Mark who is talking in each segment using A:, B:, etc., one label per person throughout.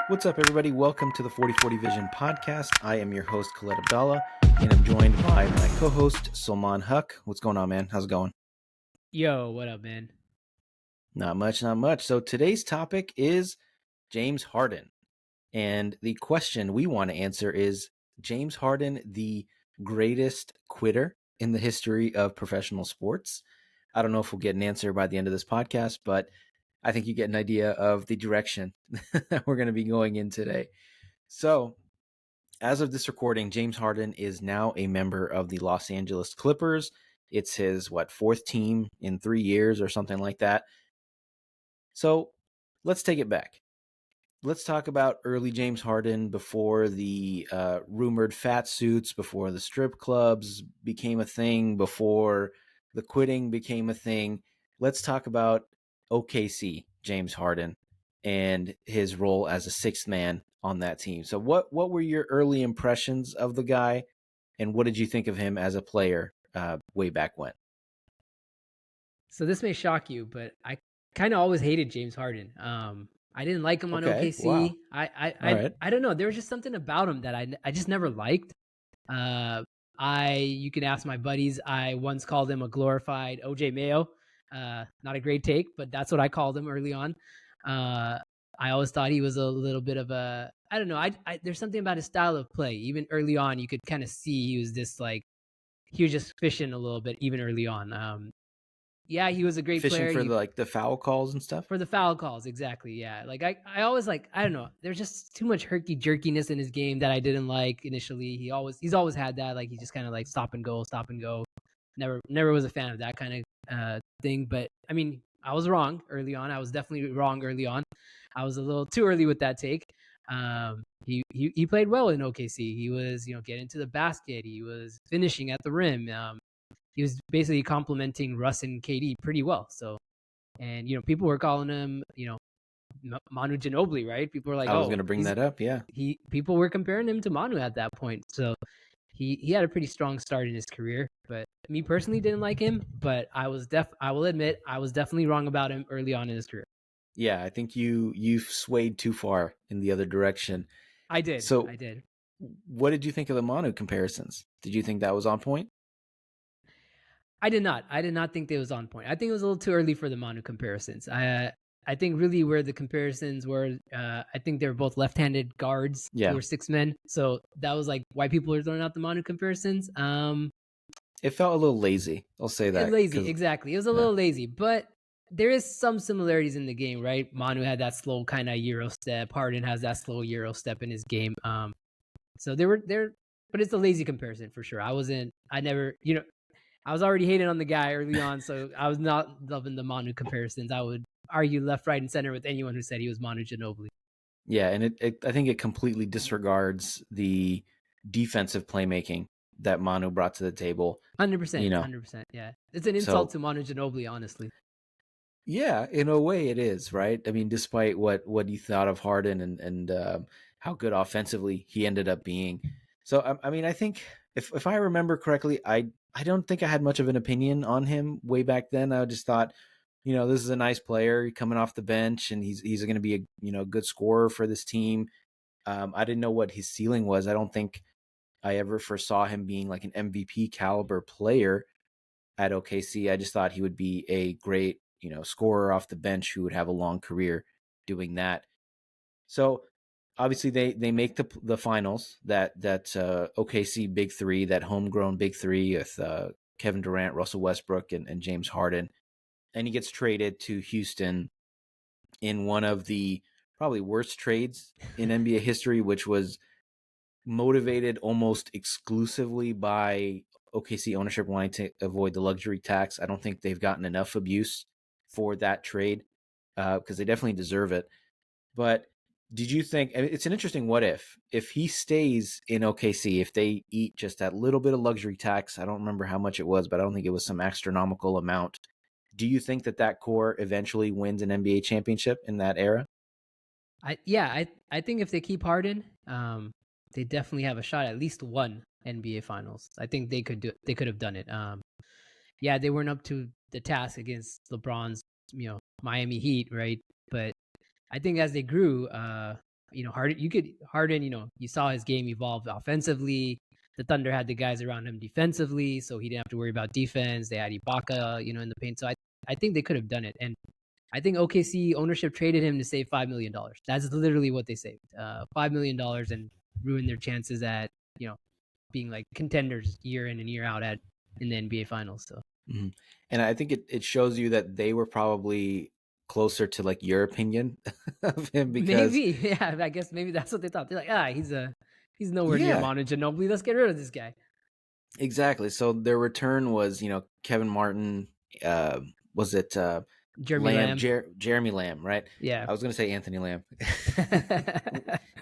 A: What's up, everybody? Welcome to the 4040 Vision podcast. I am your host, Khaled Abdallah, and I'm joined by my co-host, Salman Huck. What's going on, man? How's it going?
B: Yo, what up, man?
A: Not much. So today's topic is James Harden. And the question we want to answer is, James Harden the greatest quitter in the history of professional sports? I don't know if we'll get an answer by the end of this podcast, but I think you get an idea of the direction that we're going to be going in today. So, as of this recording, James Harden is now a member of the Los Angeles Clippers. It's his, fourth team in 3 years or something like that. So let's take it back. Let's talk about early James Harden before the rumored fat suits, before the strip clubs became a thing, before the quitting became a thing. Let's talk about OKC James Harden and his role as a sixth man on that team. So what were your early impressions of the guy, and what did you think of him as a player way back when?
B: So this may shock you, but I kind of always hated James Harden. I didn't like him on
A: Okay, wow.
B: OKC. I I
A: All
B: I,
A: right.
B: I don't know. There was just something about him that I just never liked. Uh, you can ask my buddies. I once called him a glorified OJ Mayo. Not a great take, but that's what I called him early on. Uh, I always thought he was a little bit of a I don't know. There's something about his style of play. Even early on, you could kind of see he was this like he was just fishing a little bit even early on. Yeah, he was a great
A: Fishing
B: player.
A: for the foul calls and stuff?
B: For the foul calls, exactly. Yeah, like I always like I don't know. There's just too much herky jerkiness in his game that I didn't like initially. He's always had that. Like he just kind of like stop and go, stop and go. Never was a fan of that kind of thing. But I mean, I was wrong early on. I was definitely wrong early on. I was a little too early with that take. He played well in OKC. He was getting to the basket. He was finishing at the rim. He was basically complimenting Russ and KD pretty well. So, and people were calling him, Manu Ginobili, right? People were like,
A: I was
B: "Oh,
A: going to bring
B: he's
A: that up. Yeah.
B: he." People were comparing him to Manu at that point. So he had a pretty strong start in his career. But me personally didn't like him. But I will admit I was definitely wrong about him early on in his career.
A: Yeah, I think you've swayed too far in the other direction.
B: I did.
A: So,
B: I did.
A: what did you think of the Manu comparisons? Did you think that was on point?
B: I did not. I did not think they was on point. I think it was a little too early for the Manu comparisons. I think really where the comparisons were, I think they were both left-handed guards who
A: Yeah.
B: were six men. So that was like why people were throwing out the Manu comparisons.
A: It felt a little lazy. I'll say that
B: Lazy,
A: because
B: exactly. It was a
A: yeah,
B: little lazy, but there is some similarities in the game, right? Manu had that slow kind of Euro step. Harden has that slow Euro step in his game. So they were there, but it's a lazy comparison for sure. I was already hating on the guy early on, so I was not loving the Manu comparisons. I would argue left, right, and center with anyone who said he was Manu Ginobili.
A: yeah, and I think it completely disregards the defensive playmaking that Manu brought to the table.
B: 100%,
A: You know,
B: 100%. Yeah, it's an insult
A: so
B: to Manu Ginobili, honestly.
A: yeah, in a way it is, right? I mean, despite what you thought of Harden and how good offensively he ended up being. So I mean, I think if I remember correctly, I don't think I had much of an opinion on him way back then. I just thought, this is a nice player coming off the bench, and he's going to be a good scorer for this team. I didn't know what his ceiling was. I don't think I ever foresaw him being like an MVP caliber player at OKC. I just thought he would be a great, scorer off the bench who would have a long career doing that. So obviously they make the finals, that OKC big three, that homegrown big three with Kevin Durant, Russell Westbrook, and James Harden, and he gets traded to Houston in one of the probably worst trades in NBA history, which was motivated almost exclusively by OKC ownership wanting to avoid the luxury tax. I don't think they've gotten enough abuse for that trade because they definitely deserve it. But did you think it's an interesting what if he stays in OKC, if they eat just that little bit of luxury tax? I don't remember how much it was, but I don't think it was some astronomical amount. Do you think that core eventually wins an NBA championship in that era?
B: I think if they keep Harden, they definitely have a shot at least one NBA Finals. I think they could have done it. Yeah, they weren't up to the task against LeBron's Miami Heat, right? But I think as they grew, Harden, you saw his game evolve offensively. The Thunder had the guys around him defensively, so he didn't have to worry about defense. They had Ibaka, in the paint. So I think they could have done it. And I think OKC ownership traded him to save $5 million. That's literally what they saved. $5 million and ruined their chances at, being like contenders year in and year out at in the NBA finals. So
A: Mm-hmm. And I think it shows you that they were probably closer to like your opinion of him because
B: maybe, yeah, I guess maybe that's what they thought. They're like, he's nowhere near
A: yeah,
B: Manu Ginobili. Let's get rid of this guy.
A: exactly. So their return was, Kevin Martin, uh, was it
B: Jeremy Lamb.
A: Jeremy Lamb, right?
B: Yeah.
A: I was going to say Anthony Lamb.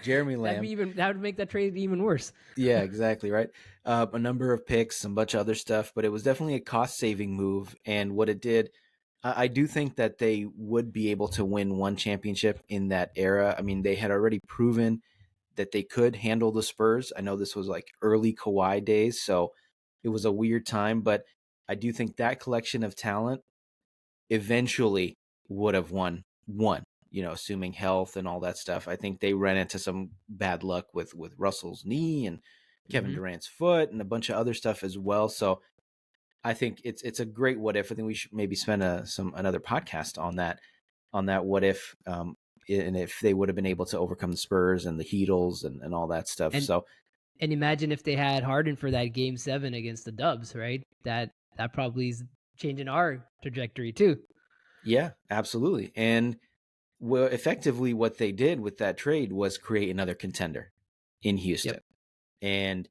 A: Jeremy
B: That'd be
A: Lamb.
B: even that would make that trade even worse.
A: Yeah, exactly, right. A number of picks, a bunch of other stuff, but it was definitely a cost saving move. And what it did, I do think that they would be able to win one championship in that era. I mean, they had already proven that they could handle the Spurs. I know this was like early Kawhi days, so it was a weird time, but I do think that collection of talent eventually would have won, assuming health and all that stuff. I think they ran into some bad luck with Russell's knee and Kevin
B: Mm-hmm.
A: Durant's foot and a bunch of other stuff as well. So I think it's a great what if. I think we should maybe spend another podcast on that what if, and if they would have been able to overcome the Spurs and the Heatles and all that stuff.
B: And
A: So
B: and imagine if they had Harden for that game 7 against the Dubs, right? That probably is changing our trajectory too.
A: yeah, absolutely. And well, effectively what they did with that trade was create another contender in
B: Yep.
A: Houston. And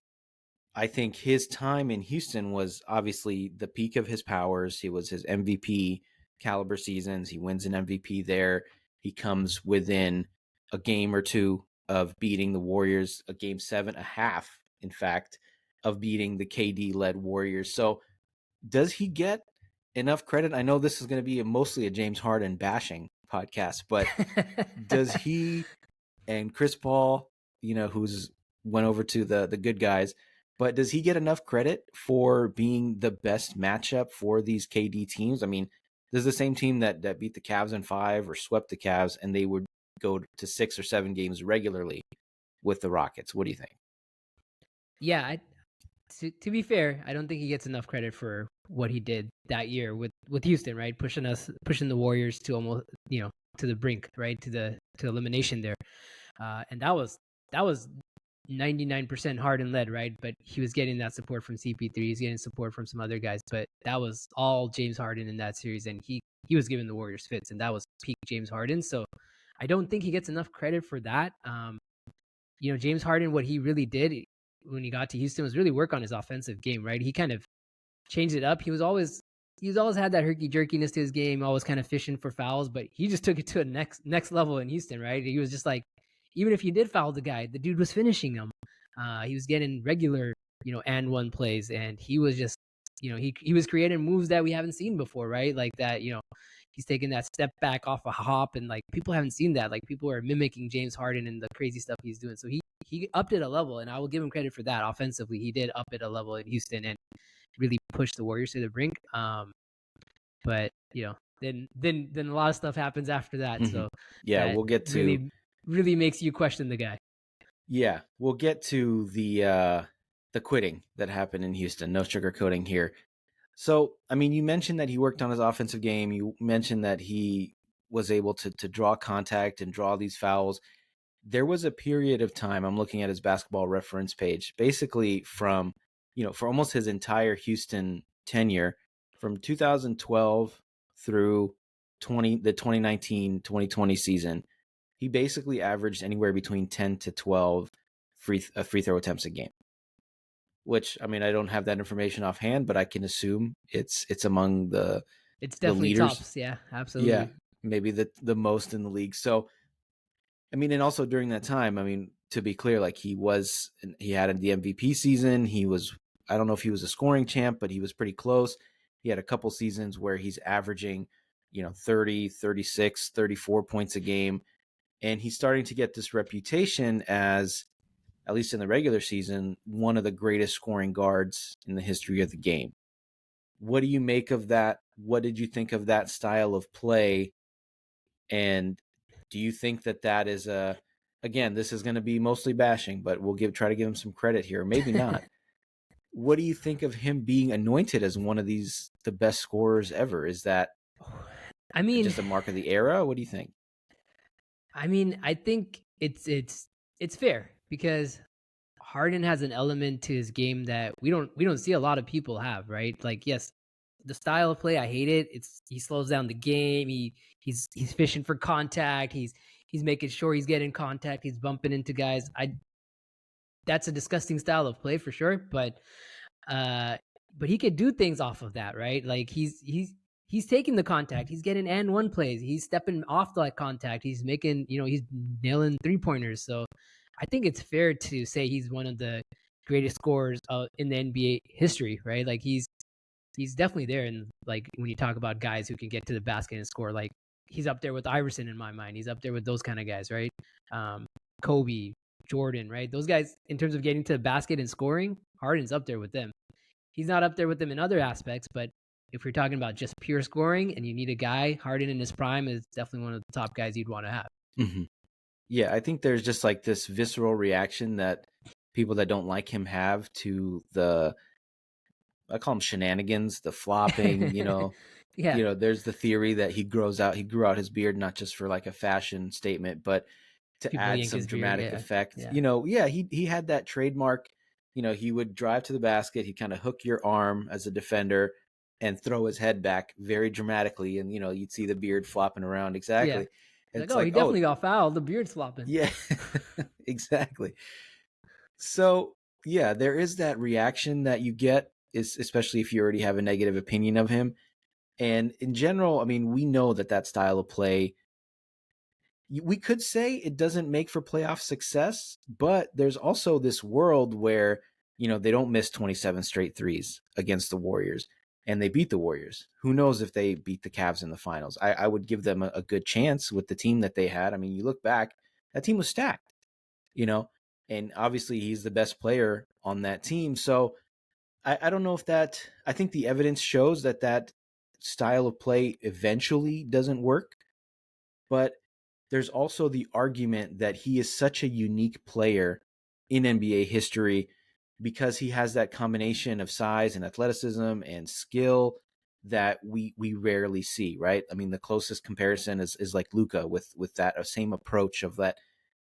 A: I think his time in Houston was obviously the peak of his powers. He was his MVP caliber seasons. He wins an MVP there. He comes within a game or two of beating the Warriors, a game 7, a half, in fact, of beating the KD led Warriors. So does he get enough credit? I know this is going to be mostly a James Harden bashing podcast, but does he and Chris Paul, who's went over to the good guys, but does he get enough credit for being the best matchup for these KD teams? I mean, this is the same team that beat the Cavs in 5 or swept the Cavs, and they would go to 6 or 7 games regularly with the Rockets. What do you think?
B: Yeah, to be fair, I don't think he gets enough credit for what he did that year with Houston, right? Pushing the Warriors to almost, to the brink, right? To elimination there. And that was 99% Harden led, right? But he was getting that support from CP3, he's getting support from some other guys, but that was all James Harden in that series, and he was giving the Warriors fits, and that was peak James Harden. So I don't think he gets enough credit for that. James Harden, what he really did when he got to Houston was really work on his offensive game, right? He kind of changed it up. He's always had that herky jerkiness to his game, always kind of fishing for fouls, but he just took it to a next level in Houston, right? He was just like, even if you did foul the guy, the dude was finishing him. He was getting regular, and one plays, and he was just, he was creating moves that we haven't seen before, right? Like that, he's taking that step back off a hop, and like people haven't seen that. Like people are mimicking James Harden and the crazy stuff he's doing. So he upped it a level, and I will give him credit for that. Offensively, he did up it a level in Houston and really pushed the Warriors to the brink. But then a lot of stuff happens after that,
A: Mm-hmm.
B: so
A: Yeah,
B: that
A: we'll get to
B: really makes you question the guy.
A: the quitting that happened in Houston. No sugarcoating here. So, I mean, you mentioned that he worked on his offensive game. You mentioned that he was able to draw contact and draw these fouls. There was a period of time, I'm looking at his basketball reference page, basically from, for almost his entire Houston tenure, from 2012 through the 2019-2020 season, he basically averaged anywhere between 10 to 12 free throw attempts a game. Which, I mean, I don't have that information offhand, but I can assume it's among
B: It's
A: the
B: definitely
A: leaders.
B: tops. Yeah,
A: Yeah,
B: absolutely.
A: maybe the most in the league. So, I mean, and also during that time, I mean, to be clear, like he had the MVP season. I don't know if he was a scoring champ, but he was pretty close. He had a couple seasons where he's averaging, 30, 36, 34 points a game. And he's starting to get this reputation as, at least in the regular season, one of the greatest scoring guards in the history of the game. What do you make of that? What did you think of that style of play? And do you think that is again, this is going to be mostly bashing, but we'll try to give him some credit here. Maybe not. What do you think of him being anointed as one of the best scorers ever? Is that
B: I mean,
A: just a mark of the era? What do you think?
B: I think it's fair because Harden has an element to his game that we don't see a lot of people have, right? Like, yes, the style of play, I hate it. He slows down the game. He's fishing for contact. He's making sure he's getting contact. He's bumping into guys. I That's a disgusting style of play for sure, uh but he could do things off of that, right? Like he's taking the contact. He's getting and one plays. He's stepping off that contact. He's making, he's nailing three pointers. So I think it's fair to say he's one of the greatest scorers in the NBA history, right? Like he's definitely there. And like when you talk about guys who can get to the basket and score, like he's up there with Iverson in my mind. He's up there with those kind of guys, right? Um, Kobe, Jordan, right? Those guys in terms of getting to the basket and scoring, Harden's up there with them. He's not up there with them in other aspects, but if you're talking about just pure scoring and you need a guy, Harden in his prime is definitely one of the top guys you'd want to have.
A: Mm-hmm. Yeah, I think there's just like this visceral reaction that people that don't like him have to I call them shenanigans, the flopping,
B: Yeah,
A: there's the theory that he grew out his beard not just for like a fashion statement, but to
B: people
A: add
B: yank
A: some
B: his beard.
A: dramatic
B: Yeah,
A: effect.
B: yeah,
A: Yeah, he had that trademark, he would drive to the basket, he'd kind of hook your arm as a defender and throw his head back very dramatically, and you'd see the beard flopping around
B: yeah.
A: exactly.
B: Like,
A: It's
B: oh,
A: like,
B: he
A: oh,
B: definitely got fouled. The beard flopping.
A: yeah, exactly. So, yeah, there is that reaction that you get, is especially if you already have a negative opinion of him. And in general, I mean, we know that style of play, we could say it doesn't make for playoff success, but there's also this world where, they don't miss 27 straight threes against the Warriors and they beat the Warriors. Who knows if they beat the Cavs in the finals? I would give them a good chance with the team that they had. I mean, you look back, that team was stacked, you know, and obviously he's the best player on that team. So I don't know if I think the evidence shows that style of play eventually doesn't work, but there's also the argument that he is such a unique player in NBA history because he has that combination of size and athleticism and skill that we rarely see, right? I mean, the closest comparison is like Luka with that same approach of that,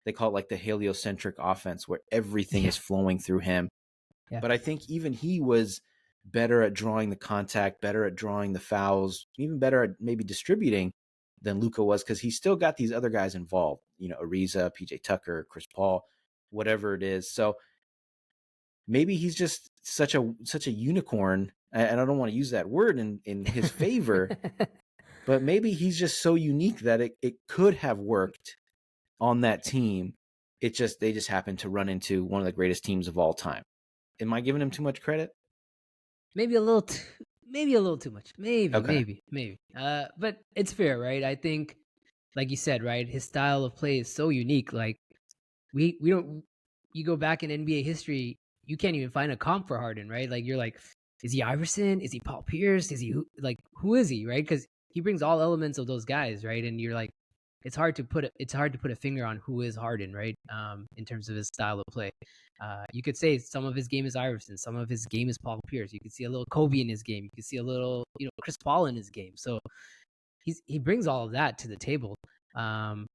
A: they call it like the heliocentric offense where everything
B: Yeah,
A: is flowing through him.
B: yeah,
A: But I think even he was better at drawing the contact, better at drawing the fouls, even better at maybe distributing than Luka was, because he still got these other guys involved, Ariza, PJ Tucker, Chris Paul, whatever it is. So maybe he's just such a unicorn, and I don't want to use that word in his favor, but maybe he's just so unique that it could have worked on that team. They just happened to run into one of the greatest teams of all time. Am I giving him too much credit?
B: maybe a little, maybe a little too much. Maybe,
A: Okay.
B: maybe. But it's fair, right? I think, like you said, right, his style of play is so unique. Like we don't. You go back in NBA history, you can't even find a comp for Harden, right? Like you're like, is he Iverson? Is he Paul Pierce? Is he who is he, right? Because he brings all elements of those guys, right? And you're like, it's hard to put a finger on who is Harden, right? In terms of his style of play, you could say some of his game is Iverson, some of his game is Paul Pierce. You could see a little Kobe in his game. You could see a little, Chris Paul in his game. So he brings all of that to the table. Um,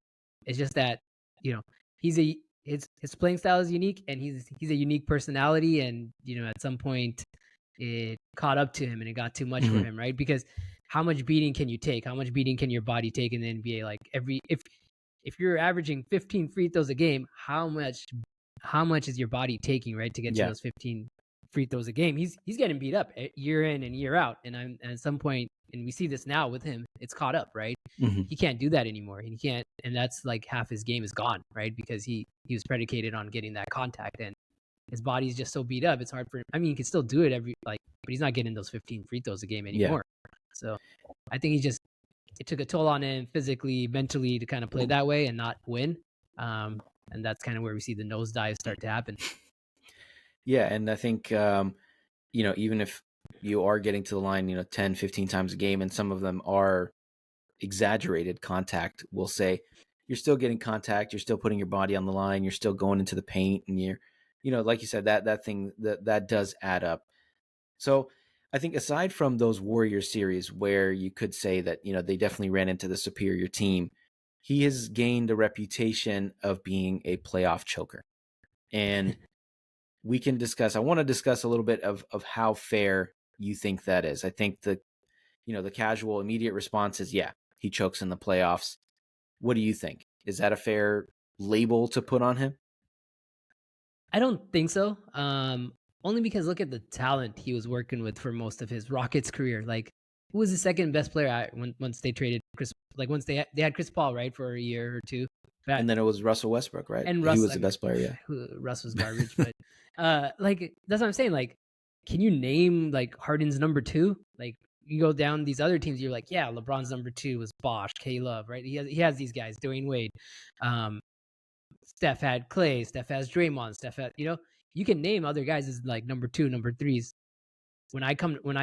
B: it's just that you know he's a his playing style is unique, and he's a unique personality, and at some point it caught up to him and it got too much for
A: Mhm.
B: him, right? Because how much beating can you take? How much beating can your body take in the NBA? Like if you're averaging 15 free throws a game, how much is your body taking, right, to get to
A: Yeah.
B: those 15 free throws a game? He's getting beat up year in and year out, and at some point, and we see this now with him, it's caught up, right?
A: Mhm.
B: He can't do that anymore, and he can't, and that's like half his game is gone, right? Because he was predicated on getting that contact, and his body's just so beat up. It's hard for him. I mean, he can still do it but he's not getting those 15 free throws a game
A: Yeah.
B: anymore. So I think it took a toll on him physically, mentally to kind of play that way and not win. And that's kind of where we see the nosedive start to happen.
A: Yeah, and I think even if you are getting to the line, 10, 15 times a game, and some of them are exaggerated contact, we'll say, you're still getting contact, you're still putting your body on the line, you're still going into the paint, and you're, like you said, that thing that does add up. So I think aside from those Warriors series where you could say that, they definitely ran into the superior team, he has gained a reputation of being a playoff choker. And I want to discuss a little bit of how fair you think that is. I think the casual immediate response is, yeah, he chokes in the playoffs. What do you think? Is that a fair label to put on him?
B: I don't think so. Only because look at the talent he was working with for most of his Rockets career. Like, who was the second best player once they traded Chris? Like once they had Chris Paul, right, for a year or two. But
A: And then it was Russell Westbrook, right?
B: and
A: He
B: Russ,
A: was
B: I
A: the
B: mean,
A: best player, yeah.
B: Russ was garbage. But like that's what I'm saying. Like, can you name like Harden's number two? Like you go down these other teams, you're like, yeah, LeBron's number two was Bosh, K Love, right? He has these guys, Dwayne Wade. Um, Steph had Clay, Steph has Draymond, Steph had, you can name other guys as like number two, number threes. When I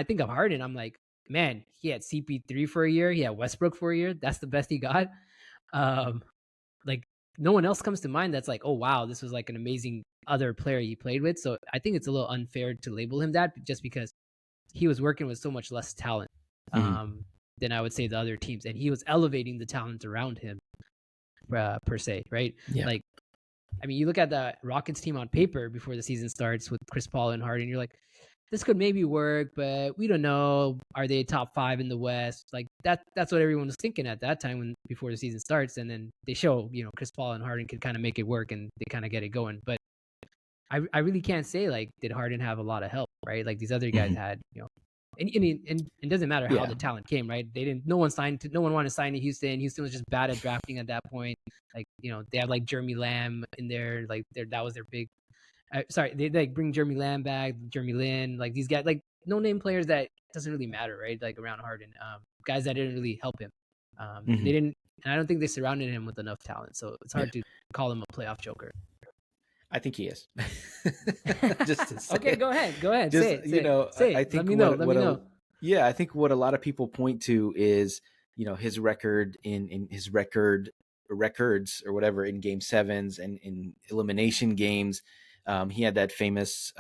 B: think of Harden, I'm like, man, he had CP3 for a year, he had Westbrook for a year. That's the best he got. Um, like no one else comes to mind that's like, oh wow, this was like an amazing other player he played with. So I think it's a little unfair to label him that just because he was working with so much less talent
A: Mm-hmm.
B: than I would say the other teams, and he was elevating the talent around him per se, right?
A: Yeah.
B: Like I mean, you look at the Rockets team on paper before the season starts with Chris Paul and Harden, you're like, this could maybe work, but we don't know. Are they top five in the West? Like that's what everyone was thinking at that time when before the season starts. And then they show, Chris Paul and Harden could kind of make it work and they kind of get it going. But I really can't say like did Harden have a lot of help, right? Like these other guys
A: Mm-hmm.
B: had, and it doesn't matter how
A: Yeah.
B: the talent came, right? They didn't. No one wanted to sign to Houston. Houston was just bad at drafting at that point. Like they had like Jeremy Lamb in there. Like that was their big. Sorry, they like bring Jeremy Lamb back, Jeremy Lin, like these guys, like no name players that doesn't really matter, right? Like around Harden, guys that didn't really help him.
A: Mm-hmm.
B: They didn't, and I don't think they surrounded him with enough talent. So it's
A: Yeah.
B: hard to call him a playoff joker.
A: I think he is. Just to say
B: Okay,
A: it.
B: go ahead. Go ahead.
A: Just,
B: Say it. Say it. Say
A: I
B: it. Let
A: think
B: me know. Let me know.
A: yeah, I think what a lot of people point to is, his record in his records or whatever in game sevens and in elimination games. He had that famous,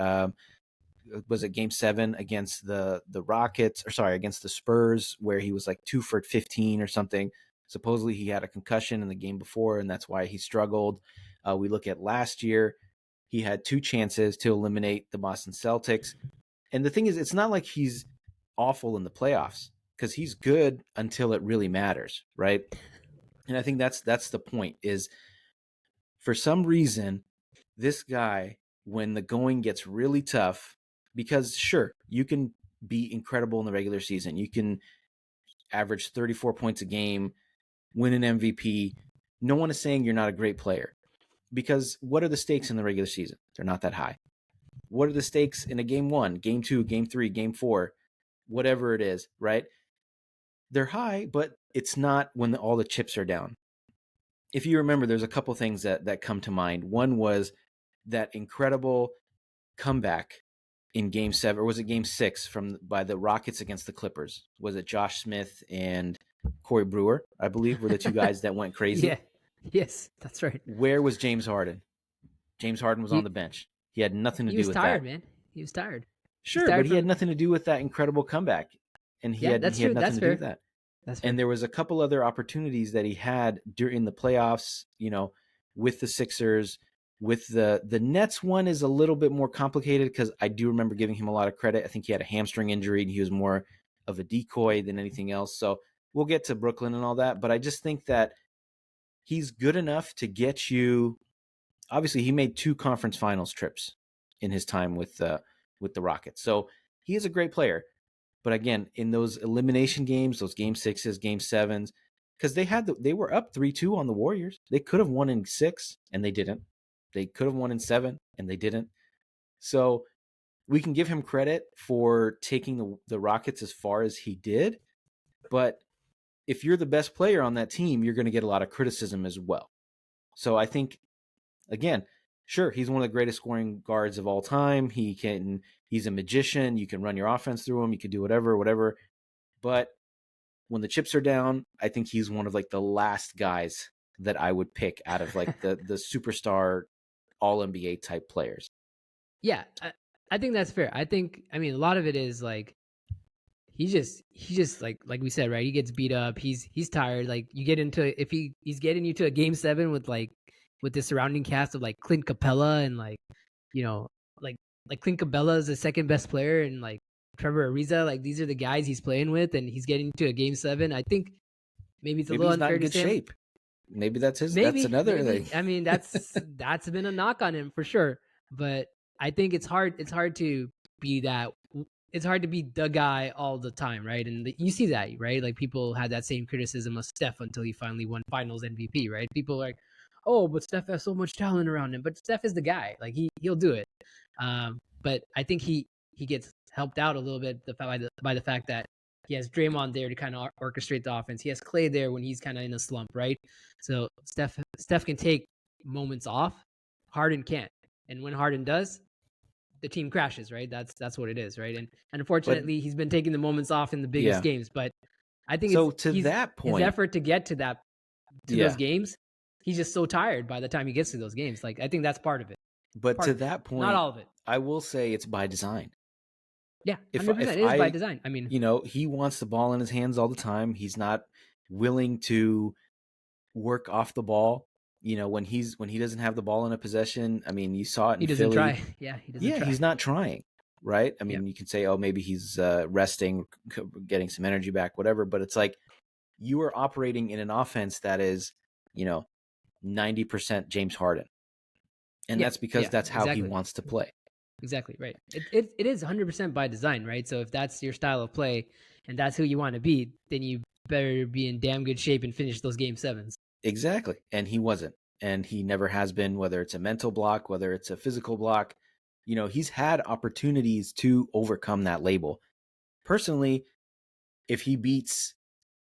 A: was it game seven against the Rockets, or sorry, against the Spurs, where he was like 2 for 15 or something. Supposedly he had a concussion in the game before, and that's why he struggled. We look at last year, he had two chances to eliminate the Boston Celtics. And the thing is, it's not like he's awful in the playoffs, because he's good until it really matters, right? And I think that's the point, is for some reason, this guy, when the going gets really tough, because sure, you can be incredible in the regular season. You can average 34 points a game, win an MVP. No one is saying you're not a great player, because what are the stakes in the regular season? They're not that high. What are the stakes in a game one, game two, game three, game four, whatever it is, right? They're high, but it's not when all the chips are down. If you remember, there's a couple things that come to mind. One was that incredible comeback in game seven, or was it game six, by the Rockets against the Clippers? Was it Josh Smith and Corey Brewer, I believe, were the two guys that went crazy?
B: Yeah. Yes, that's right.
A: Where was James Harden? James Harden was on the
B: He
A: bench. He had nothing to
B: he
A: do
B: was
A: with
B: tired,
A: that.
B: man. He was tired. He's
A: Sure, but
B: tired
A: he had
B: from.
A: nothing to do with that incredible comeback. And he
B: Yeah,
A: had
B: that's
A: he had
B: true.
A: nothing
B: That's
A: to do with
B: fair.
A: that.
B: That's
A: And
B: fair.
A: there was a couple other opportunities that he had during the playoffs, with the Sixers. With the Nets one is a little bit more complicated, because I do remember giving him a lot of credit. I think he had a hamstring injury and he was more of a decoy than anything else. So we'll get to Brooklyn and all that, but I just think that he's good enough to get you. Obviously, he made two conference finals trips in his time with the Rockets, so he is a great player. But again, in those elimination games, those game sixes, game sevens, because they were up 3-2 on the Warriors. They could have won in six, and they didn't. They could have won in seven, and they didn't. So we can give him credit for taking the Rockets as far as he did. But if you're the best player on that team, you're going to get a lot of criticism as well. So I think, again, sure, he's one of the greatest scoring guards of all time. He's a magician. You can run your offense through him. You can do whatever. But when the chips are down, I think he's one of like the last guys that I would pick out of like the superstar all NBA type players.
B: Yeah, I think that's fair. I mean, a lot of it is like he just like we said, right? He gets beat up. He's tired. Like you get into if he's getting you to a game 7 with the surrounding cast of like Clint Capella and like you know like Clint Capella is the second best player and like Trevor Ariza. Like these are the guys he's playing with, and he's getting to a game 7. I think maybe it's a
A: Maybe
B: little
A: he's not
B: unfair
A: in
B: to
A: good
B: say him.
A: shape. Maybe that's another thing.
B: Maybe. I mean, that's been a knock on him for sure. But I think it's hard. It's hard to be that. It's hard to be the guy all the time, right? And you see that, right? Like people had that same criticism of Steph until he finally won Finals MVP, right? People are like, "Oh, but Steph has so much talent around him." But Steph is the guy; like he'll do it. But I think he gets helped out a little bit by the fact that he has Draymond there to kind of orchestrate the offense. He has Clay there when he's kind of in a slump, right? So Steph can take moments off. Harden can't, and when Harden does, the team crashes, right? That's what it is, right? And
A: But
B: unfortunately, he's been taking the moments off in the biggest
A: yeah.
B: games. But I think it's
A: So to
B: he's
A: that
B: his
A: point,
B: effort to get to those
A: yeah.
B: games. He's just so tired by the time he gets to those games. Like I think that's part of it.
A: But
B: Part
A: to
B: of it,
A: that
B: not
A: point,
B: all of it.
A: I will say it's by design.
B: Yeah,
A: If
B: 100%. It is by design. I mean,
A: he wants the ball in his hands all the time. He's not willing to work off the ball. When he doesn't have the ball in a possession. I mean, you saw it
B: he
A: in
B: doesn't
A: Philly.
B: try. Yeah, he doesn't
A: Yeah,
B: try.
A: he's not trying, right? I
B: Yep.
A: mean, you can say, oh, maybe he's resting, getting some energy back, whatever. But it's like you are operating in an offense that is, 90% James Harden, and
B: Yeah.
A: that's because
B: Yeah.
A: that's how he
B: Exactly.
A: wants to play.
B: Exactly. Right. It is 100% by design, right? So if that's your style of play and that's who you want to be, then you better be in damn good shape and finish those game 7s.
A: Exactly, and he wasn't, and he never has been. Whether it's a mental block, whether it's a physical block, he's had opportunities to overcome that label. Personally, if he beats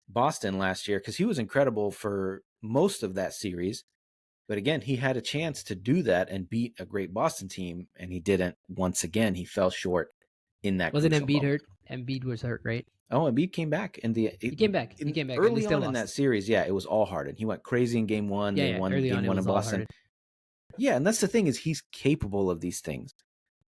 A: Boston last year, because he was incredible for most of that series. But again, he had a chance to do that and beat a great Boston team, and he didn't. Once again, he fell short in that
B: Wasn't
A: crucial
B: Embiid
A: moment.
B: hurt? Embiid was hurt, right?
A: Oh, Embiid came back
B: He came back. He came back and they
A: early
B: still
A: on in that
B: lost.
A: series. Yeah, it was all Harden. He went crazy in game one.
B: Yeah,
A: They
B: yeah.
A: won
B: Early
A: game
B: on it
A: one in
B: was all
A: Boston.
B: hard.
A: Yeah, and that's the thing is he's capable of these things.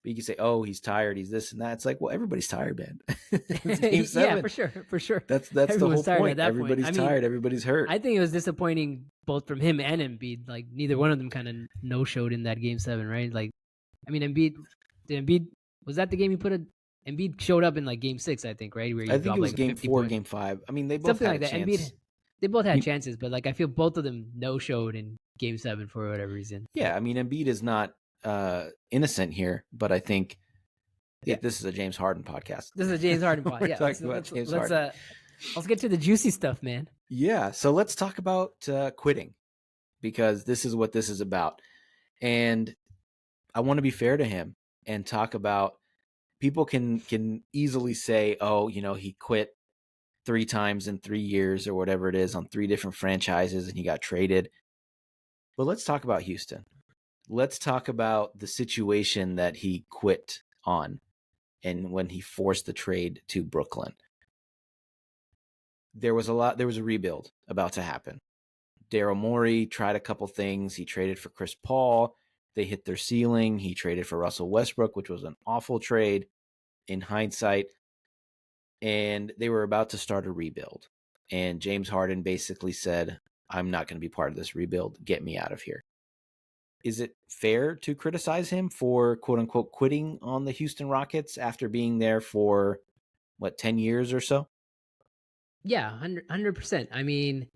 A: But you can say, "Oh, he's tired. He's this and that." It's like, well, everybody's tired, man. It's game
B: Yeah,
A: 7.
B: for sure. For sure.
A: That's the
B: Everyone's
A: whole
B: tired at
A: point.
B: that point.
A: Everybody's
B: I mean,
A: tired. Everybody's hurt.
B: I think it was disappointing both from him and Embiid. Like neither one of them kind of no showed in that game 7, right? Like I mean, Embiid was that the game he put a Embiid showed up in like game 6, I think, right? Where he
A: I think it
B: dropped
A: was
B: like a
A: game
B: 50
A: 4,
B: point,
A: game 5. I mean, they both
B: something
A: had a
B: like that. Embiid,
A: chance.
B: they both had
A: He,
B: chances, but like I feel both of them no showed in game 7 for whatever reason.
A: yeah, I mean, Embiid is not innocent here, but I think
B: Yeah,
A: this is a James Harden podcast.
B: this is a James Harden pod.
A: We're
B: Yeah,
A: talking about James
B: let's
A: Harden.
B: let's get to the juicy stuff, man.
A: Yeah, so let's talk about quitting because this is what this is about. And I want to be fair to him and talk about people can easily say, oh, he quit 3 times in 3 years or whatever it is on 3 different franchises and he got traded. But let's talk about Houston. Let's talk about the situation that he quit on and when he forced the trade to Brooklyn. There was a rebuild about to happen. Daryl Morey tried a couple things. He traded for Chris Paul. They hit their ceiling. He traded for Russell Westbrook, which was an awful trade in hindsight. And they were about to start a rebuild. And James Harden basically said, I'm not going to be part of this rebuild. Get me out of here. Is it fair to criticize him for quote unquote quitting on the Houston Rockets after being there for 10 years or so?
B: Yeah, 100%. I mean,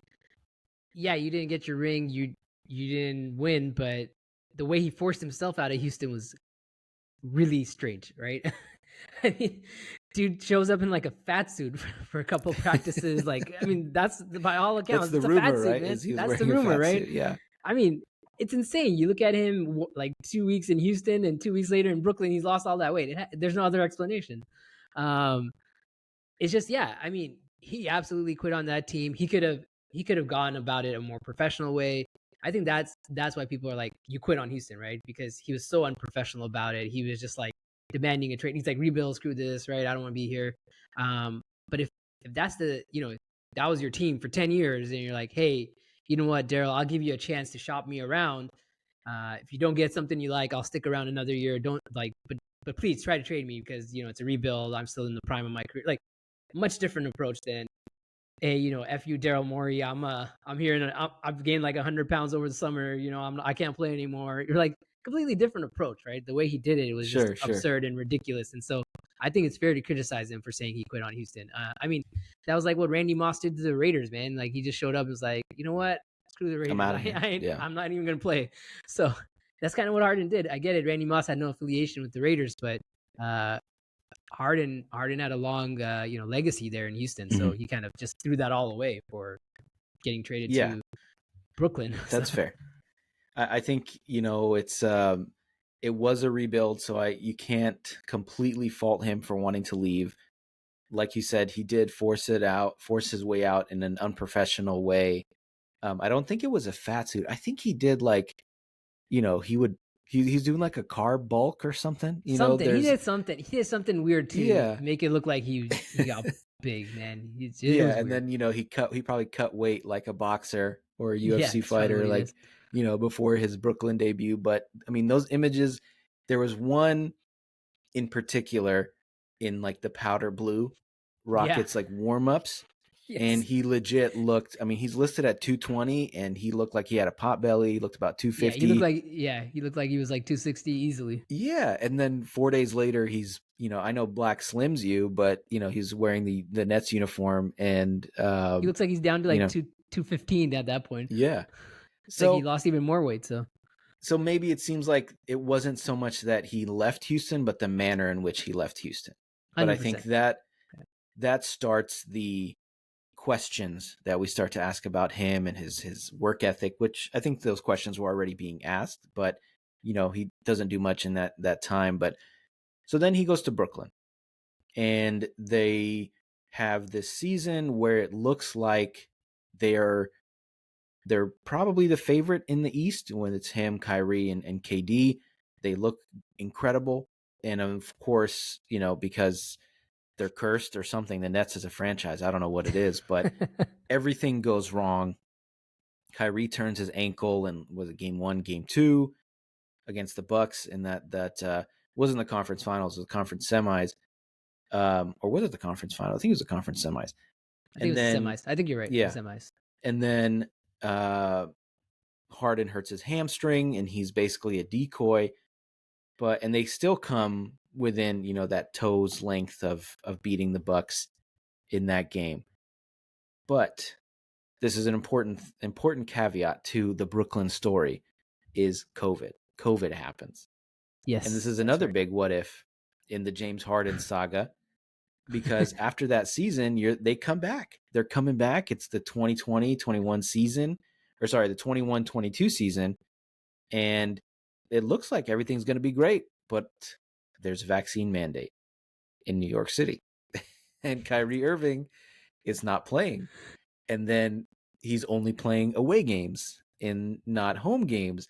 B: yeah, you didn't get your ring, you didn't win, but the way he forced himself out of Houston was really strange, right? I mean, dude shows up in like a fat suit for a couple practices. Like, I mean, that's by all
A: That's
B: accounts,
A: the
B: it's a fat
A: rumor,
B: suit,
A: right?
B: man.
A: Is he was
B: That's the
A: wearing a
B: rumor,
A: fat
B: right?
A: suit? Yeah.
B: I mean, it's insane. You look at him like 2 weeks in Houston and 2 weeks later in Brooklyn, he's lost all that weight. There's no other explanation. Um, it's just, yeah. I mean, he absolutely quit on that team. He could have gone about it a more professional way. I think that's why people are like, you quit on Houston, right? Because he was so unprofessional about it. He was just like demanding a trade. He's like, rebuild, screw this, right? I don't want to be here. But if that's that was your team for 10 years, and you're like, hey, you know what, Daryl, I'll give you a chance to shop me around. If you don't get something you like, I'll stick around another year. Don't like, but please try to trade me because it's a rebuild. I'm still in the prime of my career. Like, much different approach than, hey, f you, Daryl Morey. I'm here and I've gained like 100 pounds over the summer. I can't play anymore. You're like, completely different approach, right? The way he did it was just
A: Sure, sure.
B: absurd and ridiculous. And so I think it's fair to criticize him for saying he quit on Houston. I mean, that was like what Randy Moss did to the Raiders, man. Like, he just showed up and was like, you know what? Screw the
A: I'm
B: Raiders.
A: out of here. Yeah.
B: I'm not even gonna play. So that's kind of what Harden did. I get it. Randy Moss had no affiliation with the Raiders, but uh, Harden had a long legacy there in Houston, so
A: Mhm.
B: he kind of just threw that all away for getting traded
A: Yeah,
B: to Brooklyn. So
A: that's fair. I think it was a rebuild, so you can't completely fault him for wanting to leave. Like you said, he did force his way out in an unprofessional way. I don't think it was a fat suit. I think he did like, he would he's doing like a carb bulk or something.
B: something
A: There's
B: he did something weird to
A: yeah,
B: make it look like he got big, man. It
A: yeah,
B: was
A: and
B: weird.
A: then he probably cut weight like a boxer or a
B: Yeah,
A: UFC
B: that's probably what
A: fighter,
B: he
A: like
B: does.
A: before his Brooklyn debut. But I mean, those images. There was one in particular in like the powder blue
B: Yeah.
A: Rockets like warm ups. And
B: Yes.
A: he legit looked, I mean, he's listed at 220 and he looked like he had a pot belly. He looked about
B: Yeah,
A: 250.
B: he looked like he was like 260 easily.
A: Yeah. And then 4 days later, he's, I know black slims you, but, he's wearing the Nets uniform and,
B: He looks like he's down to
A: you
B: like
A: know,
B: 215 at that point.
A: yeah.
B: Like he
A: So,
B: lost even more weight, so
A: so maybe it seems like it wasn't so much that he left Houston, but the manner in which he left Houston. But I think
B: 100%.
A: that starts the questions that we start to ask about him and his work ethic, which I think those questions were already being asked, but he doesn't do much in that time. But so then he goes to Brooklyn and they have this season where it looks like they're they're probably the favorite in the East when it's him, Kyrie, and KD. They look incredible. And of course, because they're cursed or something, the Nets as a franchise, I don't know what it is, but everything goes wrong. Kyrie turns his ankle and was it game 1, game 2 against the Bucks, and that wasn't the conference finals, it was the conference semis. Or was it the conference final? I think it was the conference semis.
B: I think it
A: And
B: was the
A: then
B: semis. I think you're right. The
A: yeah,
B: semis.
A: and then uh, Harden hurts his hamstring, and he's basically a decoy. And they still come within that toes length of beating the Bucks in that game. But this is an important caveat to the Brooklyn story is COVID. COVID happens. And this
B: Yes,
A: is
B: that's
A: another
B: right.
A: big what if in the James Harden saga because after that season, they come back. They're coming back. It's the 2020-21 season, or sorry, the 21-22 season, and it looks like everything's going to be great, but there's a vaccine mandate in New York City. And Kyrie Irving is not playing. And then he's only playing away games and not home games.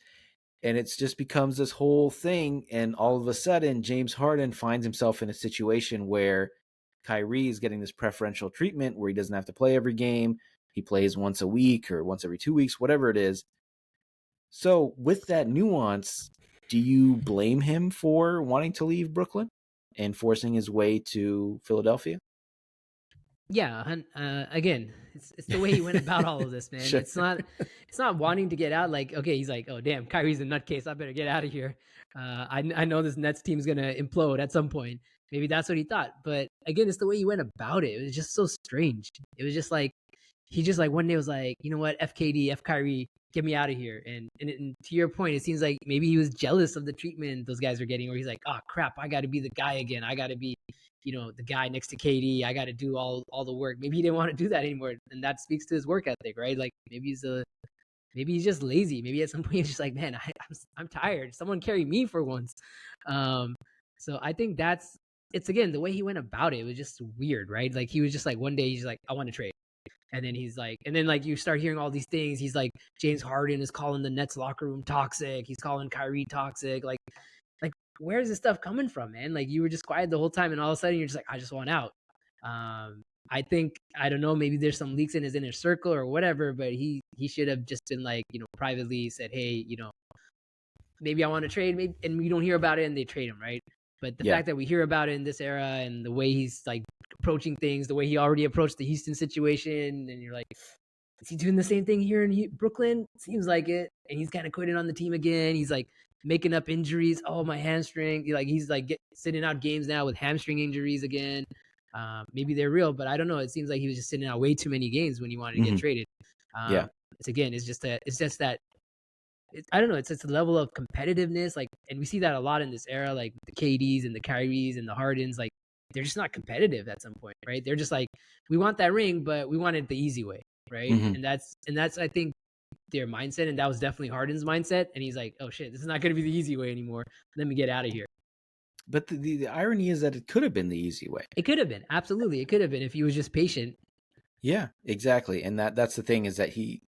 A: And it just becomes this whole thing. And all of a sudden, James Harden finds himself in a situation where Kyrie is getting this preferential treatment where he doesn't have to play every game. He plays once a week or once every 2 weeks, whatever it is. So, with that nuance, do you blame him for wanting to leave Brooklyn and forcing his way to Philadelphia?
B: Yeah, again, it's the way he went about all of this, man.
A: Sure.
B: It's not wanting to get out. Like, okay, he's like, oh damn, Kyrie's a nutcase. I better get out of here. I know this Nets team's gonna implode at some point. Maybe that's what he thought. But again, it's the way he went about it. It was just so strange. It was just like he just like one day was like, you know what, FKD, F Kyrie, get me out of here. And to your point, it seems like maybe he was jealous of the treatment those guys are getting, where he's like, oh crap, I got to be the guy again. I got to be the guy next to KD. I got to do all the work. Maybe he didn't want to do that anymore, and that speaks to his work ethic, right? Like maybe he's just lazy. Maybe at some point he's just like, man, I'm tired. Someone carry me for once. Um, so I think it's again the way he went about it was just weird, right? Like he was just like one day he's like, I want to trade. And then he's like, and then like you start hearing all these things. He's like, James Harden is calling the Nets locker room toxic. He's calling Kyrie toxic. Like where's this stuff coming from, man? Like you were just quiet the whole time, and all of a sudden you're just like, I just want out. I think I don't know, maybe there's some leaks in his inner circle or whatever, but he should have just been like, privately said, hey, maybe I want to trade, maybe, and we don't hear about it, and they trade him, right? But the
A: Yeah.
B: fact that we hear about it in this era and the way he's like approaching things, the way he already approached the Houston situation, and you're like, is he doing the same thing here in Brooklyn? Seems like it. And he's kind of quitting on the team again. He's like making up injuries. Oh, my hamstring. Like he's like sitting out games now with hamstring injuries again. Maybe they're real, but I don't know. It seems like he was just sitting out way too many games when he wanted to get
A: Hmm.
B: traded.
A: Yeah.
B: It's just that I don't know. It's a level of competitiveness, like, and we see that a lot in this era, like the KDs and the Kyries and the Hardens. Like, they're just not competitive at some point, right? They're just like, we want that ring, but we want it the easy way, right?
A: Hmm.
B: And that's I think their mindset, and that was definitely Harden's mindset. And he's like, oh shit, this is not going to be the easy way anymore. Let me get out of here.
A: But the irony is that it could have been the easy way.
B: It could have been, absolutely, it could have been if he was just patient.
A: Yeah, exactly. And that's the thing, is that he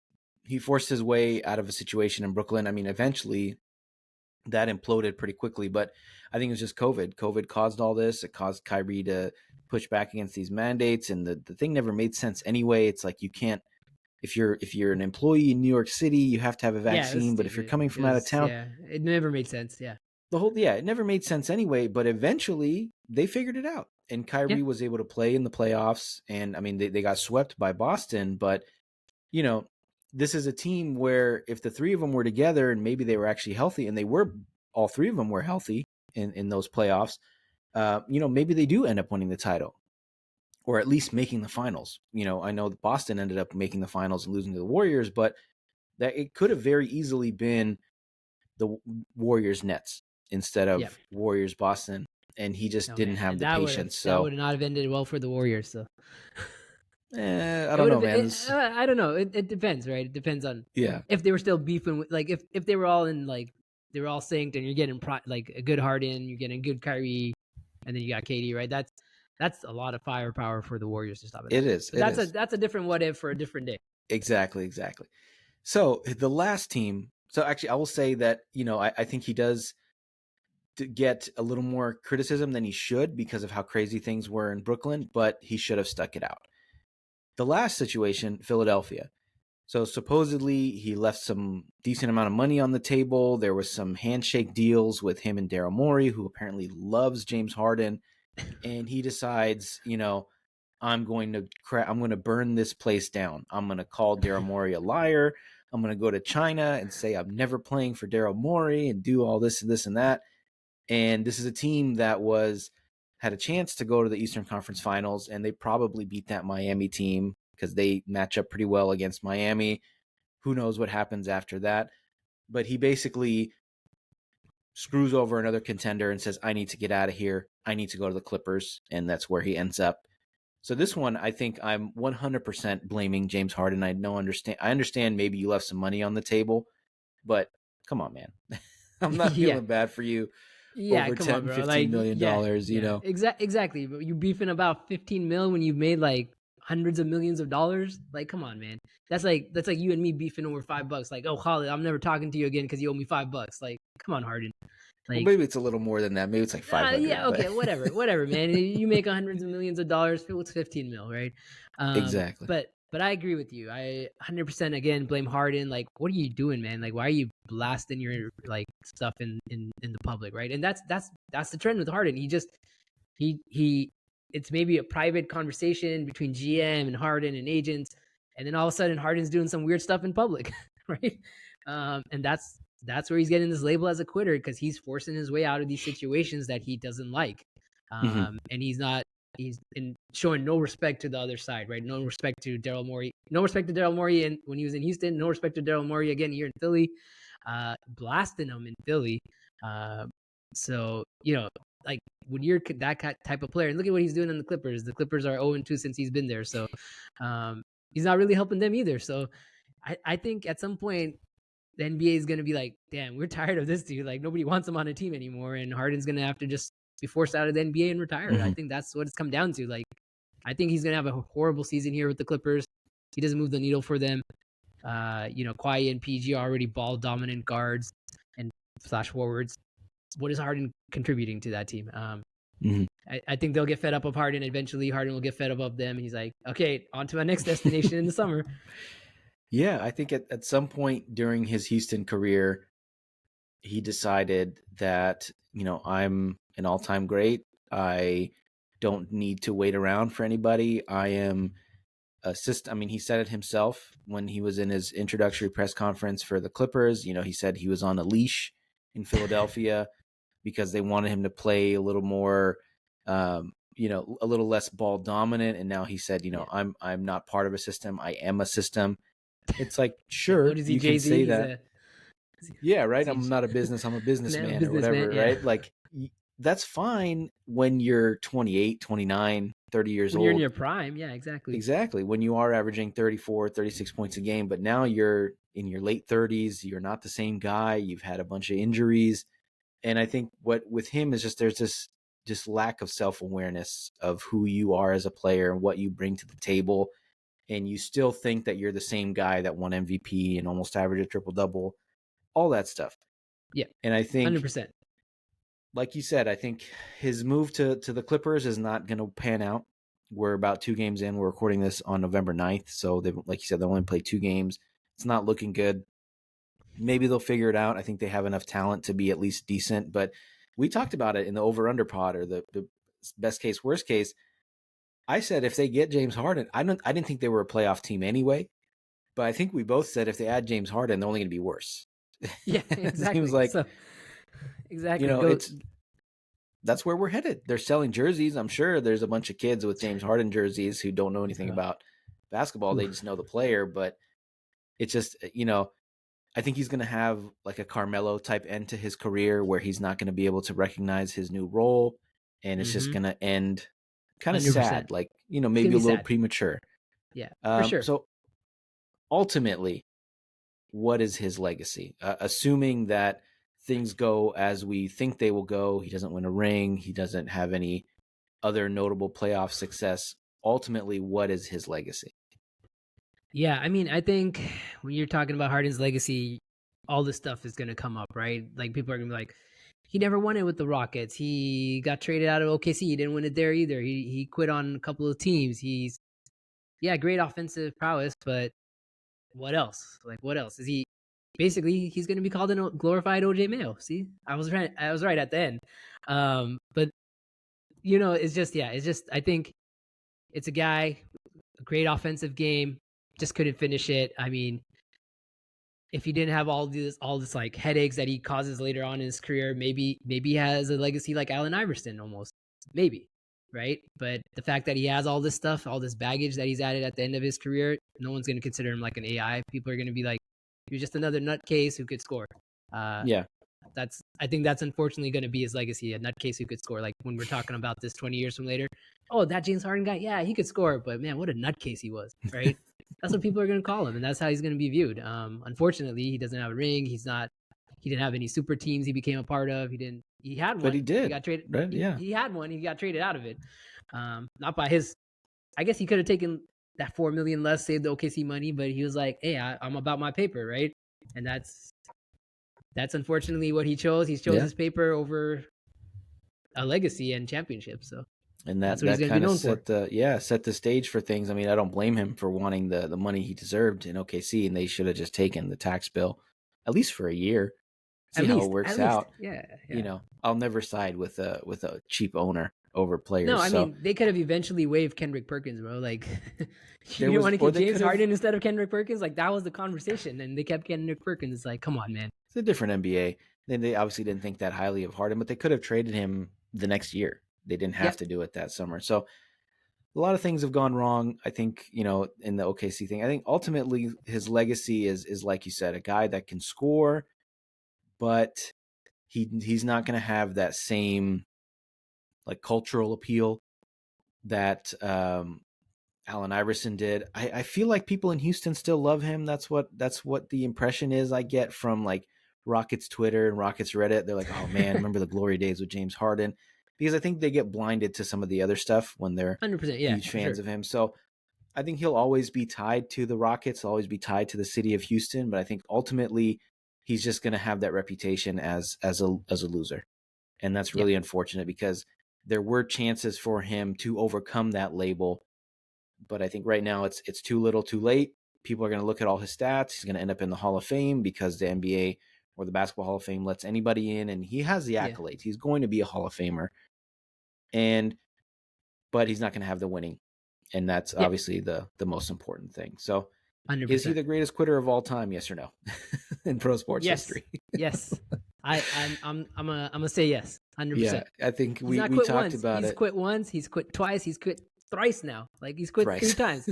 A: forced his way out of a situation in Brooklyn. I mean, eventually that imploded pretty quickly, but I think it was just COVID. COVID caused all this. It caused Kyrie to push back against these mandates, and the thing never made sense anyway. It's like, you can't, if you're an employee in New York City, you have to have a
B: Yeah, it was
A: vaccine, but if you're
B: stupid.
A: coming
B: It
A: from out of
B: was,
A: town,
B: yeah, it never made sense. Yeah,
A: it never made sense anyway. But eventually they figured it out, and
B: yeah,
A: Kyrie was able to play in the playoffs. And I mean, they got swept by Boston, but you know, this is a team where if the three of them were together and maybe they were actually healthy, and they were, all three of them were healthy in those playoffs, maybe they do end up winning the title, or at least making the finals. I know that Boston ended up making the finals and losing to the Warriors, but that it could have very easily been the Warriors Nets instead
B: yeah.
A: of Warriors Boston, and he just
B: Oh
A: didn't
B: man,
A: have
B: and
A: the patience.
B: that
A: So
B: would not have ended well for the Warriors. So
A: I
B: it
A: don't
B: would
A: know,
B: have been.
A: man.
B: I don't know. It depends, right? It depends on
A: Yeah,
B: if they were still beefing with, like, if they were all in, like, they were all synced, and you're getting like a good Harden, you're getting a good Kyrie, and then you got KD, right? That's a lot of firepower for the Warriors to stop at that
A: it
B: point.
A: is.
B: But
A: It
B: that's a
A: is.
B: that's a different what if for a different day.
A: Exactly, exactly. So the last team. So actually, I will say that I think he does get a little more criticism than he should because of how crazy things were in Brooklyn, but he should have stuck it out. The last situation, Philadelphia. So supposedly he left some decent amount of money on the table. There was some handshake deals with him and Daryl Morey, who apparently loves James Harden, and he decides, I'm going to burn this place down. I'm going to call Daryl Morey a liar. I'm going to go to China and say I'm never playing for Daryl Morey and do all this and this and that. And this is a team that had a chance to go to the Eastern Conference Finals, and they probably beat that Miami team because they match up pretty well against Miami. Who knows what happens after that? But he basically screws over another contender and says, I need to get out of here. I need to go to the Clippers. And that's where he ends up. So this one, I think I'm 100% blaming James Harden. I understand maybe you left some money on the table, but come on, man. I'm not
B: Yeah,
A: feeling bad for you
B: yeah.
A: over
B: Come on,
A: 10,
B: bro.
A: 15
B: Like,
A: million
B: yeah,
A: dollars,
B: yeah. Exactly. But you beefing about 15 mil when you've made like hundreds of millions of dollars. Like, come on, man. That's like you and me beefing over $5. Like, oh, Khalid, I'm never talking to you again because you owe me $5. Like, come on, Harden.
A: Well,
B: Like,
A: maybe it's a little more than that. Maybe it's like
B: yeah,
A: 500, but
B: okay, whatever, man. You make hundreds of millions of dollars. It's 15 mil, right?
A: exactly.
B: But I agree with you. I 100% again blame Harden. Like, what are you doing, man? Like, why are you blasting your like stuff in the public, right? And that's the trend with Harden. He it's maybe a private conversation between GM and Harden and agents, and then all of a sudden Harden's doing some weird stuff in public, right? And that's where he's getting this label as a quitter, because he's forcing his way out of these situations that he doesn't like,
A: Mm-hmm.
B: and he's in showing no respect to the other side, right? No respect to Daryl Morey, no respect to Daryl Morey when he was in Houston, no respect to Daryl Morey again here in Philly, blasting him in Philly. Uh, so like when you're that type of player, and look at what he's doing in the Clippers. The Clippers are 0-2 since he's been there, so he's not really helping them either. So I think at some point the NBA is going to be like, damn, we're tired of this dude. Like, nobody wants him on a team anymore, and Harden's going to have to just be forced out of the NBA and retire. I
A: Mm-hmm.
B: think that's what it's come down to. Like, I think he's going to have a horrible season here with the Clippers. He doesn't move the needle for them. Kawhi and PG are already ball dominant guards and slash forwards. What is Harden contributing to that team?
A: Mhm.
B: I think they'll get fed up of Harden eventually. Harden will get fed up of them. And he's like, okay, on to my next destination in the summer.
A: Yeah, I think at some point during his Houston career, he decided that, I'm an all-time great. I don't need to wait around for anybody. I am a system. I mean, he said it himself when he was in his introductory press conference for the Clippers. He said he was on a leash in Philadelphia because they wanted him to play a little more, a little less ball dominant. And now he said,
B: Yeah.
A: I'm not part of a system. I am a system. It's like,
B: Yeah. What
A: sure,
B: is he,
A: you can
B: Jay Z?
A: say
B: He's
A: that.
B: a
A: Yeah,
B: is
A: right.
B: he
A: I'm not a business. I'm a businessman or
B: businessman.
A: whatever,
B: Yeah.
A: right? Like, that's fine when you're 28, 29, 30 years
B: When you're in
A: old.
B: your prime. Yeah, exactly.
A: Exactly. When you are averaging 34, 36 points a game, but now you're in your late 30s, you're not the same guy, you've had a bunch of injuries. And I think what with him is just there's this just lack of self-awareness of who you are as a player and what you bring to the table. And you still think that you're the same guy that won MVP and almost averaged a triple double, all that stuff.
B: Yeah.
A: And I think,
B: 100%.
A: like you said, I think his move to the Clippers is not going to pan out. We're about 2 games in. We're recording this on November 9th. So, they, like you said, they only played 2 games. It's not looking good. Maybe they'll figure it out. I think they have enough talent to be at least decent. But we talked about it in the over-under pod, or the best case, worst case. I said if they get James Harden, I didn't think they were a playoff team anyway. But I think we both said if they add James Harden, they're only going to be worse.
B: Yeah,
A: It seems
B: exactly.
A: like,
B: So exactly. Go.
A: it's that's where we're headed. They're selling jerseys. I'm sure there's a bunch of kids with James Harden jerseys who don't know anything about basketball. They
B: Oof.
A: just know the player, but it's just, I think he's going to have like a Carmelo type end to his career where he's not going to be able to recognize his new role. And it's just
B: Mm-hmm.
A: going to end kind of
B: 100%.
A: sad, like,
B: It's gonna
A: maybe
B: be
A: a little
B: sad.
A: premature.
B: Yeah, for sure.
A: So ultimately, what is his legacy? Assuming that things go as we think they will go, he doesn't win a ring, he doesn't have any other notable playoff success. Ultimately, what is his legacy?
B: Yeah, I mean, I think when you're talking about Harden's legacy, all this stuff is gonna come up, right? Like people are gonna be like, he never won it with the Rockets. He got traded out of OKC. He didn't win it there either. He quit on a couple of teams. He's yeah, great offensive prowess, but what else? Like what else? Is he basically he's gonna be called a glorified OJ Mayo. See? I was right at the end. But it's just yeah, it's just I think it's a guy, a great offensive game, just couldn't finish it. I mean, if he didn't have all this like headaches that he causes later on in his career, maybe he has a legacy like Allen Iverson almost. Maybe. Right? But the fact that he has all this stuff, all this baggage that he's added at the end of his career, no one's gonna consider him like an AI. People are gonna be like, you're just another nutcase who could score. Uh
A: Yeah.
B: I think that's unfortunately going to be his legacy, a nutcase who could score. Like when we're talking about this 20 years from later, oh, that James Harden guy, yeah, he could score, but man, what a nutcase he was, right? That's what people are going to call him, and that's how he's going to be viewed. Unfortunately, he doesn't have a ring. He didn't have any super teams he became a part of. He didn't. He had
A: But he
B: one. He
A: did,
B: got traded.
A: right? Yeah.
B: He had one. He got traded out of it. Not by his. I guess he could have taken that 4 million less, saved the OKC money, but he was like, "Hey, I'm about my paper, right?" And that's unfortunately what he chose. He chose
A: Yeah.
B: his paper over a legacy and championship. So
A: And
B: that's
A: that
B: what he's
A: that
B: going to be
A: kind of
B: known for.
A: set the stage for things. I mean, I don't blame him for wanting the money he deserved in OKC, and they should have just taken the tax bill at least for a year, see how it
B: At
A: works
B: least,
A: out.
B: yeah, yeah.
A: I'll never side with a cheap owner over
B: No,
A: players.
B: I
A: So
B: mean they could have eventually waived Kendrick Perkins, bro. Like you
A: there
B: didn't want
A: was,
B: to
A: or
B: get
A: they
B: James
A: could have.
B: Harden instead of Kendrick Perkins. Like that was the conversation, and they kept Kendrick Perkins. It's like, come on, man.
A: It's a different NBA. Then they obviously didn't think that highly of Harden, but they could have traded him the next year. They didn't have
B: Yep,
A: to do it that summer. So a lot of things have gone wrong. I think, in the OKC thing. I think ultimately his legacy is like you said, a guy that can score, but he's not going to have that same like cultural appeal that Allen Iverson did. I feel like people in Houston still love him. That's what the impression is I get from like Rockets Twitter and Rockets Reddit. They're like, oh man, remember the glory days with James Harden? Because I think they get blinded to some of the other stuff when they're
B: 100%. Yeah,
A: huge
B: for
A: fans
B: sure.
A: of him. So I think he'll always be tied to the Rockets, always be tied to the city of Houston. But I think ultimately he's just going to have that reputation as a loser, and that's
B: Yep.
A: really unfortunate because there were chances for him to overcome that label. But I think right now it's too little too late. People are going to look at all his stats. He's going to end up in the Hall of Fame because the NBA or the Basketball Hall of Fame lets anybody in, and he has the
B: Yeah.
A: accolades. He's going to be a Hall of Famer. But he's not going to have the winning. And that's
B: Yeah.
A: obviously the most important thing. So is he
B: 100%.
A: the greatest quitter of all time? Yes or no? In pro sports
B: Yes.
A: history.
B: Yes. I'm gonna say yes.
A: Yeah,
B: 100%.
A: I think
B: He's not
A: we
B: quit
A: talked
B: once.
A: about
B: He's
A: it
B: quit once. He's quit twice. He's quit thrice now. Like he's quit three
A: thrice.
B: times.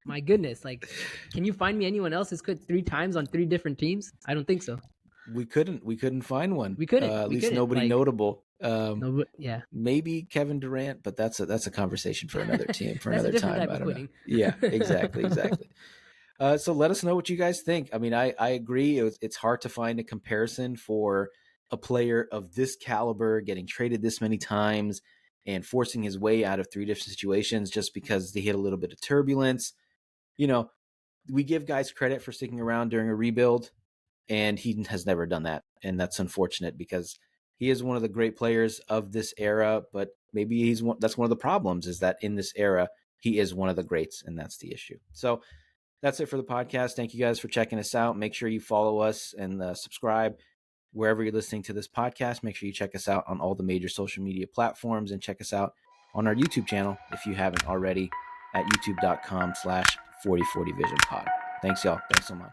B: My goodness. Like, can you find me anyone else who's quit 3 times on 3 different teams? I don't think so.
A: We couldn't find one.
B: We couldn't.
A: At
B: We
A: least
B: couldn't.
A: nobody
B: Like,
A: notable.
B: no. Yeah.
A: Maybe Kevin Durant, but that's a conversation for another team for
B: That's a
A: another
B: different
A: time.
B: type
A: I
B: of
A: don't know.
B: quitting.
A: Yeah, exactly. So let us know what you guys think. I mean, I agree. It's hard to find a comparison for a player of this caliber getting traded this many times and forcing his way out of 3 different situations just because they hit a little bit of turbulence. You know, we give guys credit for sticking around during a rebuild, and he has never done that. And that's unfortunate because he is one of the great players of this era, but maybe that's one of the problems is that in this era, he is one of the greats, and that's the issue. So that's it for the podcast. Thank you guys for checking us out. Make sure you follow us and subscribe wherever you're listening to this podcast. Make sure you check us out on all the major social media platforms and check us out on our YouTube channel if you haven't already at youtube.com/4040visionpod. Thanks, y'all. Thanks so much.